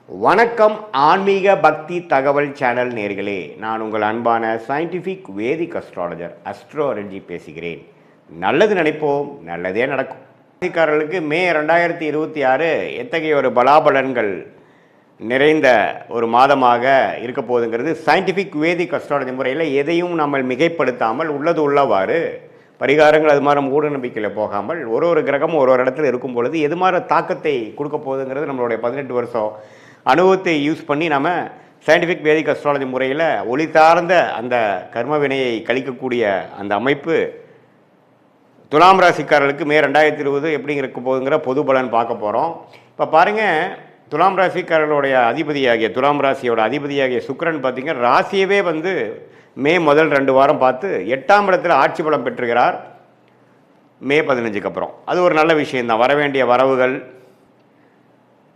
வணக்கம் ஆன்மீக பக்தி தகவல் சேனல் நேர்களே, நான் உங்கள் அன்பான சயின்டிஃபிக் வேதிக் அஸ்ட்ராலஜர் அஸ்ட்ரோலஜி பேசுகிறேன். நல்லது நினைப்போம், நல்லதே நடக்கும். ராசிக்காரர்களுக்கு மே 2026 எத்தகைய ஒரு பலாபலன்கள் நிறைந்த ஒரு மாதமாக இருக்க போகுதுங்கிறது சயின்டிஃபிக் வேதிக் அஸ்ட்ராலஜி முறையில் எதையும் நம்ம மிகைப்படுத்தாமல் உள்ளது உள்ளவாறு பரிகாரங்கள் அது மாதிரி மூட நம்பிக்கையில் போகாமல் ஒரு கிரகமும் ஒரு இடத்துல இருக்கும் பொழுது எது மாதிரி தாக்கத்தை கொடுக்க போகுதுங்கிறது நம்மளுடைய 18 வருஷம் அனுபவத்தை யூஸ் பண்ணி நம்ம சயின்டிஃபிக் வேதிக் அஸ்ட்ராலஜி முறையில் ஒளி சார்ந்த அந்த கர்ம வினையை கழிக்கக்கூடிய அந்த அமைப்பு துலாம் ராசிக்காரர்களுக்கு மே 2020 எப்படி இருக்க போகுதுங்கிற பொது பலன் பார்க்க போகிறோம். இப்போ பாருங்கள், துலாம் ராசிக்காரர்களுடைய அதிபதியாகிய துலாம் ராசியோட அதிபதியாகிய சுக்கிரன் பார்த்திங்கன்னா ராசியவே மே முதல் 2 வாரம் பார்த்து 8ஆம் இடத்துல ஆட்சி பலம் பெற்றுகிறார். மே 15க்கு அப்புறம் அது ஒரு நல்ல விஷயந்தான். வரவேண்டிய வரவுகள்,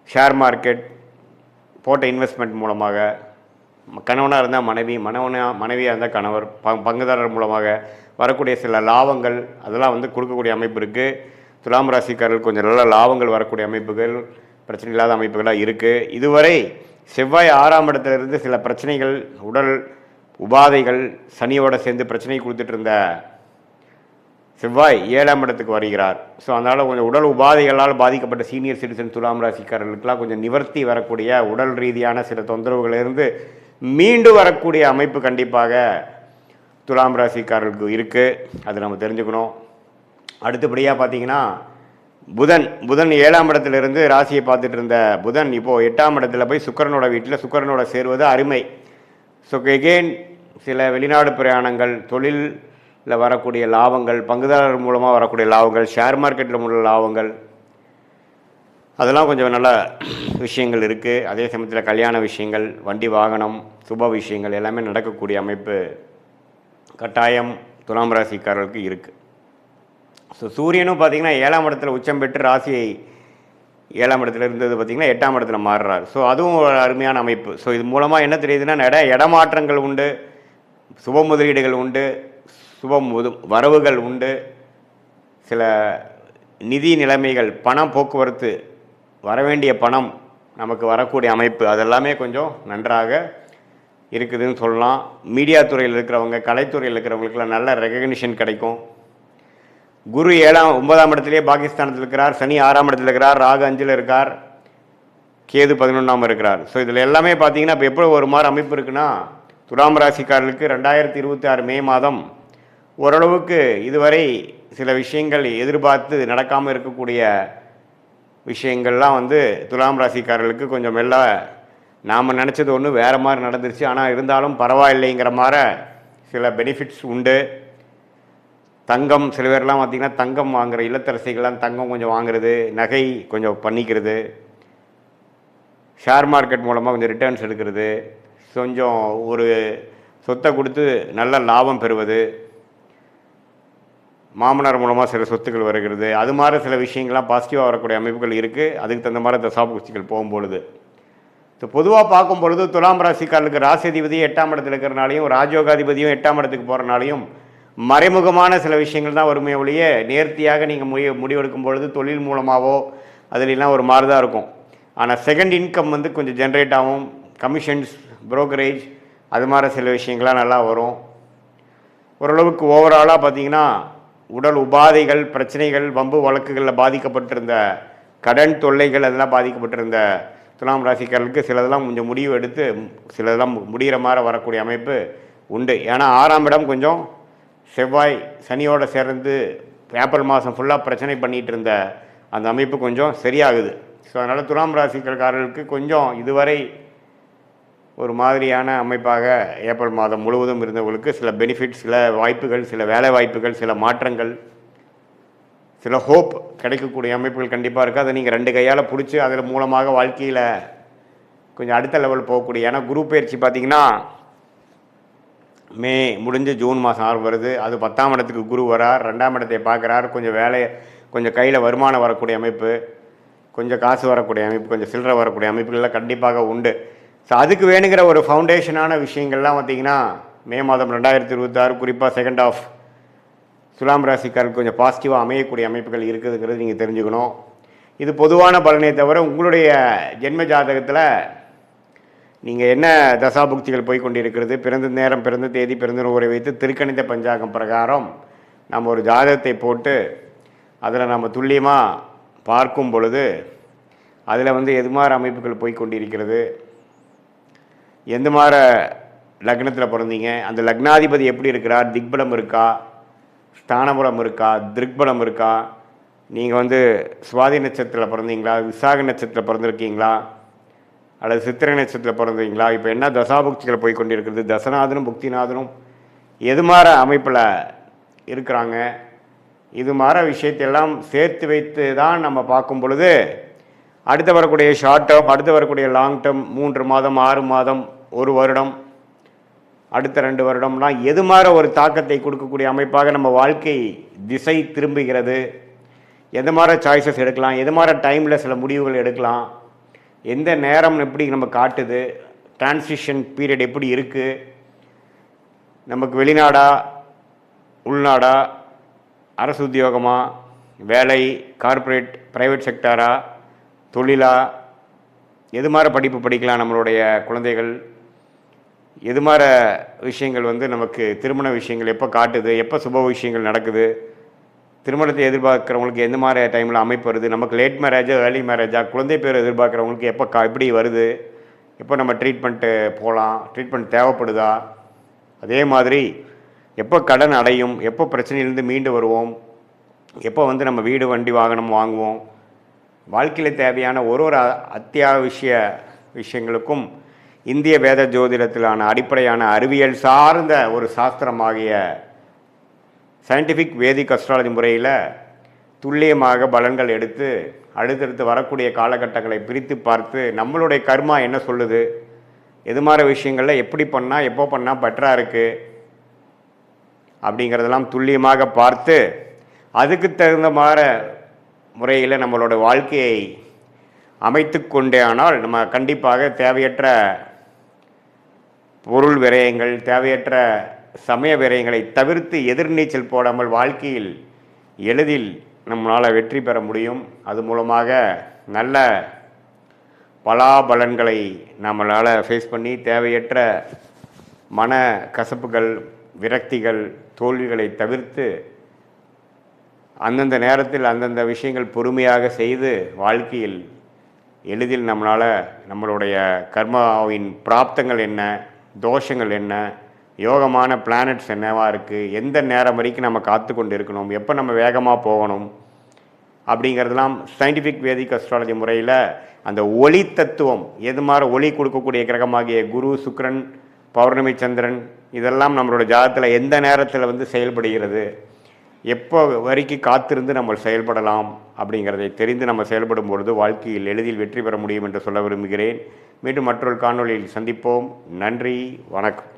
ஷேர் மார்க்கெட் போட்ட இன்வெஸ்ட்மெண்ட் மூலமாக, கணவனாக இருந்தால் மனைவி, மனைவியாக இருந்தால் கணவர், பங்குதாரர் மூலமாக வரக்கூடிய சில லாபங்கள் அதெல்லாம் கொடுக்கக்கூடிய அமைப்பு இருக்குது. துலாம் ராசிக்காரர்கள் கொஞ்சம் நல்ல லாபங்கள் வரக்கூடிய அமைப்புகள், பிரச்சனை இல்லாத அமைப்புகளாக இருக்குது. இதுவரை செவ்வாய் 6ஆம் இடத்துலேருந்து சில பிரச்சனைகள், உடல் உபாதைகள், சனியோடு சேர்ந்து பிரச்சனை கொடுத்துட்டு இருந்த செவ்வாய் 7ஆம் இடத்துக்கு வருகிறார். ஸோ அதனால் கொஞ்சம் உடல் உபாதைகளால் பாதிக்கப்பட்ட சீனியர் சிட்டிசன் துலாம் ராசிக்காரர்களுக்கெல்லாம் கொஞ்சம் நிவர்த்தி வரக்கூடிய, உடல் ரீதியான சில தொந்தரவுகளிலிருந்து மீண்டு வரக்கூடிய அமைப்பு கண்டிப்பாக துலாம் ராசிக்காரர்களுக்கு இருக்குது. அது நம்ம தெரிஞ்சுக்கணும். அடுத்தபடியாக பார்த்தீங்கன்னா புதன் 7ஆம் இடத்துலேருந்து ராசியை பார்த்துட்டு இருந்த புதன் இப்போது 8ஆம் இடத்துல போய் சுக்கிரனோட வீட்டில் சுக்கிரனோட சேருவது அருமை. ஸோ எகெயின் சில வெளிநாடு பிரயாணங்கள், தொழிலில் வரக்கூடிய லாபங்கள், பங்குதாரர் மூலமாக வரக்கூடிய லாபங்கள், ஷேர் மார்க்கெட்டில் உள்ள லாபங்கள், அதெல்லாம் கொஞ்சம் நல்ல விஷயங்கள் இருக்குது. அதே சமயத்தில் கல்யாண விஷயங்கள், வண்டி வாகனம், சுப விஷயங்கள் எல்லாமே நடக்கக்கூடிய அமைப்பு கட்டாயம் துலாம் ராசிக்காரர்களுக்கு இருக்குது. ஸோ சூரியனும் பார்த்திங்கன்னா 7ஆம் இடத்துல உச்சம் பெற்று ராசியை 7ஆம் இடத்துல இருந்தது பார்த்திங்கன்னா 8ஆம் இடத்துல மாறுறார். ஸோ அதுவும் ஒரு அருமையான அமைப்பு. ஸோ இது மூலமாக என்ன தெரியுதுன்னா இடமாற்றங்கள் உண்டு, சுப முதலீடுகள் உண்டு, வரவுகள் உண்டு, சில நிதி நிலைமைகள், பணம் போக்குவரத்து, வரவேண்டிய பணம் நமக்கு வரக்கூடிய அமைப்பு அதெல்லாமே கொஞ்சம் நன்றாக இருக்குதுன்னு சொல்லலாம். மீடியா துறையில் இருக்கிறவங்க, கலைத்துறையில் இருக்கிறவங்களுக்கெல்லாம் நல்ல ரெகக்னிஷன் கிடைக்கும். குரு 9ஆம் இடத்துலேயே பாகிஸ்தானத்தில் இருக்கிறார், சனி 6ஆம் இடத்துல இருக்கிறார், ராகு 5ல் இருக்கார், கேது 11ஆம் இருக்கிறார். ஸோ இதில் எல்லாமே பார்த்தீங்கன்னா இப்போ எப்படி ஒரு மாதிரி அமைப்பு இருக்குன்னா, துலாம் ராசிக்காரர்களுக்கு 2026 மே மாதம் ஓரளவுக்கு இதுவரை சில விஷயங்கள் எதிர்பார்த்து நடக்காமல் இருக்கக்கூடிய விஷயங்கள்லாம் துலாம் ராசிக்காரர்களுக்கு கொஞ்சம் மெல்ல நாம் நினச்சது ஒன்று வேறு மாதிரி நடந்துருச்சு. ஆனால் இருந்தாலும் பரவாயில்லைங்கிற மாதிரி சில பெனிஃபிட்ஸ் உண்டு. தங்கம், சில பேர்லாம் பார்த்திங்கன்னா தங்கம் வாங்குகிற இல்லத்தரசிகள்லாம் தங்கம் கொஞ்சம் வாங்குறது, நகை கொஞ்சம் பண்ணிக்கிறது, ஷேர் மார்க்கெட் மூலமாக கொஞ்சம் ரிட்டர்ன்ஸ் எடுக்கிறது, கொஞ்சம் ஒரு சொத்தை கொடுத்து நல்ல லாபம் பெறுவது, மாமனார் மூலமாக சில சொத்துக்கள் வருகிறது, அது மாதிரி சில விஷயங்கள்லாம் பாசிட்டிவாக வரக்கூடிய அமைப்புகள் இருக்குது. அதுக்கு தகுந்த மாதிரி இந்த சாப்புக்குச்சிகள் போகும்பொழுது ஸோ பொதுவாக பார்க்கும் பொழுது துலாம் ராசிக்காரர்களுக்கு ராசி அதிபதியும் 8ஆம் இடத்துல இருக்கிறனாலையும், ராஜயோகாதிபதியும் 8ஆம் இடத்துக்கு போகிறனாலையும் மறைமுகமான சில விஷயங்கள் தான் வருமே ஒழிய நேர்த்தியாக நீங்கள் முடிவெடுக்கும் பொழுது தொழில் மூலமாகவோ அதிலெல்லாம் ஒரு மாதிரி தான் இருக்கும். ஆனால் செகண்ட் இன்கம் கொஞ்சம் ஜென்ரேட் ஆகும். கமிஷன்ஸ், புரோக்கரேஜ், அது மாதிரி சில விஷயங்கள்லாம் நல்லா வரும். ஓரளவுக்கு ஓவராலாக பார்த்திங்கன்னா உடல் உபாதைகள், பிரச்சனைகள், வம்பு வழக்குகளில் பாதிக்கப்பட்டிருந்த கடன் தொல்லைகள், அதெல்லாம் பாதிக்கப்பட்டிருந்த துலாம் ராசிக்காரர்களுக்கு சிலதெல்லாம் கொஞ்சம் முடிவு எடுத்து சிலதெல்லாம் முடிகிற மாதிரி வரக்கூடிய அமைப்பு உண்டு. ஏன்னா 6ஆம் இடம் கொஞ்சம் செவ்வாய் சனியோடு சேர்ந்து ஏப்ரல் மாதம் ஃபுல்லாக பிரச்சனை பண்ணிகிட்டு இருந்த அந்த அமைப்பு கொஞ்சம் சரியாகுது. ஸோ அதனால் துலாம் ராசிக்காரர்களுக்கு கொஞ்சம் இதுவரை ஒரு மாதிரியான அமைப்பாக ஏப்ரல் மாதம் முழுவதும் இருந்தவங்களுக்கு சில பெனிஃபிட்ஸ், சில வாய்ப்புகள், சில வேலை வாய்ப்புகள், சில மாற்றங்கள், சில ஹோப் கிடைக்கக்கூடிய அமைப்புகள் கண்டிப்பாக இருக்குது. அதை நீங்கள் 2 கையால் பிடிச்சி அதில் மூலமாக வாழ்க்கையில் கொஞ்சம் அடுத்த லெவல் போகக்கூடிய. ஏன்னா குரு பயிற்சி பார்த்திங்கன்னா மே முடிஞ்சு ஜூன் மாதம் வருது. அது 10ஆம் இடத்துக்கு குரு வரார், 2ஆம் இடத்தை பார்க்குறார். கொஞ்சம் கையில் வருமானம் வரக்கூடிய அமைப்பு, கொஞ்சம் காசு வரக்கூடிய அமைப்பு, கொஞ்சம் சில்லறை வரக்கூடிய அமைப்புகள்லாம் கண்டிப்பாக உண்டு. ஸோ அதுக்கு வேணுங்கிற ஒரு ஃபவுண்டேஷனான விஷயங்கள்லாம் பார்த்திங்கன்னா மே மாதம் 2026 குறிப்பாக செகண்ட் ஆஃப் துலாம் ராசிக்காரருக்கு கொஞ்சம் பாசிட்டிவாக அமையக்கூடிய அமைப்புகள் இருக்குதுங்கிறது நீங்கள் தெரிஞ்சுக்கணும். இது பொதுவான பலனே தவிர உங்களுடைய ஜென்ம ஜாதகத்தில் நீங்கள் என்ன தசாபுக்திகள் போய் கொண்டிருக்கிறது, பிறந்த நேரம், பிறந்த தேதி, பிறந்த ஊரை வைத்து திருக்கணித பஞ்சாங்கம் பிரகாரம் நம்ம ஒரு ஜாதகத்தை போட்டு அதில் நம்ம துல்லியமாக பார்க்கும் பொழுது அதில் எது மாதிரி அமைப்புகள் போய் கொண்டிருக்கிறது, எந்த மாதிரி லக்னத்தில் பிறந்தீங்க, அந்த லக்னாதிபதி எப்படி இருக்கிறார், திக்பலம் இருக்கா, ஸ்தானபலம் இருக்கா, திருக்பலம் இருக்கா, நீங்கள் சுவாதி நட்சத்திரத்தில் பிறந்தீங்களா, விசாக நட்சத்திரத்தில் பிறந்திருக்கீங்களா, அல்லது சித்திரை நட்சத்திரத்தில் பிறந்தீங்களா, இப்போ என்ன தசாபுக்திகள் போய் கொண்டிருக்கிறது, தசநாதனும் புக்திநாதனும் எது மாதிரி அமைப்பில் இருக்கிறாங்க, இது மாதிரி விஷயத்தையெல்லாம் சேர்த்து வைத்து தான் நம்ம பார்க்கும் பொழுது அடுத்து வரக்கூடிய ஷார்ட் டேர்ம், அடுத்து வரக்கூடிய லாங் டேர்ம், 3 மாதம், 6 மாதம், 1 வருடம், அடுத்த 2 வருடம்லாம் எது மாதிரி ஒரு தாக்கத்தை கொடுக்கக்கூடிய அமைப்பாக நம்ம வாழ்க்கை திசை திரும்புகிறது, எது மாதிரி சாய்ஸஸ் எடுக்கலாம், எது மாதிரி டைமில் சில முடிவுகள் எடுக்கலாம், எந்த நேரம் எப்படி நம்ம காட்டுது, டிரான்சிஷன் பீரியட் எப்படி இருக்குது, நமக்கு வெளிநாடா உள்நாடா, அரசு உத்தியோகமா, வேலை, கார்ப்பரேட், ப்ரைவேட் செக்டாரா, தொழிலா, எது மாதிரி படிப்பு படிக்கலாம் நம்மளுடைய குழந்தைகள், எது மாதிரி விஷயங்கள் நமக்கு திருமண விஷயங்கள் எப்போ காட்டுது, எப்போ சுப விஷயங்கள் நடக்குது, திருமணத்தை எதிர்பார்க்குறவங்களுக்கு எந்த மாதிரி டைமில் அமைப்பு வருது, நமக்கு லேட் மேரேஜா ஏர்லி மேரேஜா, குழந்தை பேர் எதிர்பார்க்குறவங்களுக்கு எப்போ எப்படி வருது, எப்போ நம்ம ட்ரீட்மெண்ட்டு போகலாம், ட்ரீட்மெண்ட் தேவைப்படுதா, அதே மாதிரி எப்போ கடன் அடையும், எப்போ பிரச்சனையிலேருந்து மீண்டு வருவோம், எப்போ நம்ம வீடு வண்டி வாகனம் வாங்குவோம், வாழ்க்கையில் தேவையான ஒரு அத்தியாவசிய விஷயங்களுக்கும் இந்திய வேத ஜோதிடத்திலான அடிப்படையான அறிவியல் சார்ந்த ஒரு சாஸ்திரமாகிய சயின்டிஃபிக் வேதிக் அஸ்ட்ராலஜி முறையில் துல்லியமாக பலன்கள் எடுத்து அடுத்தடுத்து வரக்கூடிய காலகட்டங்களை பிரித்து பார்த்து நம்மளுடைய கர்மா என்ன சொல்லுது, எது மாதிரி விஷயங்களில் எப்படி பண்ணால் எப்போ பண்ணால் பெட்டராக இருக்குது அப்படிங்கிறதெல்லாம் துல்லியமாக பார்த்து அதுக்கு தகுந்த மாதிரி முறையில் நம்மளோட வாழ்க்கையை அமைத்து கொண்டே ஆனால் நம்ம கண்டிப்பாக தேவையற்ற பொருள் விரயங்கள், தேவையற்ற சமய விரயங்களை தவிர்த்து எதிர்நீச்சல் போடாமல் வாழ்க்கையில் எளிதில் நம்மளால் வெற்றி பெற முடியும். அது மூலமாக நல்ல பலாபலன்களை நம்மளால் ஃபேஸ் பண்ணி தேவையற்ற மன கசப்புகள், விரக்திகள், தோல்விகளை தவிர்த்து அந்தந்த நேரத்தில் அந்தந்த விஷயங்கள் பொறுமையாக செய்து வாழ்க்கையில் எளிதில் நம்மளால் நம்மளுடைய கர்மாவின் பிராப்தங்கள் என்ன, தோஷங்கள் என்ன, யோகமான பிளானட்ஸ் என்னவாக இருக்குது, எந்த நேரம் வரைக்கும் நம்ம காத்து கொண்டு இருக்கணும், எப்போ நம்ம வேகமாக போகணும் அப்படிங்கிறதுலாம் சயின்டிஃபிக் வேதிக் அஸ்ட்ராலஜி முறையில் அந்த ஒளி தத்துவம், எது மாதிரி ஒளி கொடுக்கக்கூடிய கிரகமாகிய குரு, சுக்கிரன், பௌர்ணமி, சந்திரன், இதெல்லாம் நம்மளோட ஜாதகத்தில் எந்த நேரத்தில் செயல்படுகிறது, எப்போ வரைக்கும் காத்திருந்து நம்ம செயல்படலாம் அப்படிங்கிறதை தெரிந்து நம்ம செயல்படும் பொழுது வாழ்க்கையில் எளிதில் வெற்றி பெற முடியும் என்று சொல்ல விரும்புகிறேன். மீண்டும் மற்றொரு காணொளியில் சந்திப்போம். நன்றி, வணக்கம்.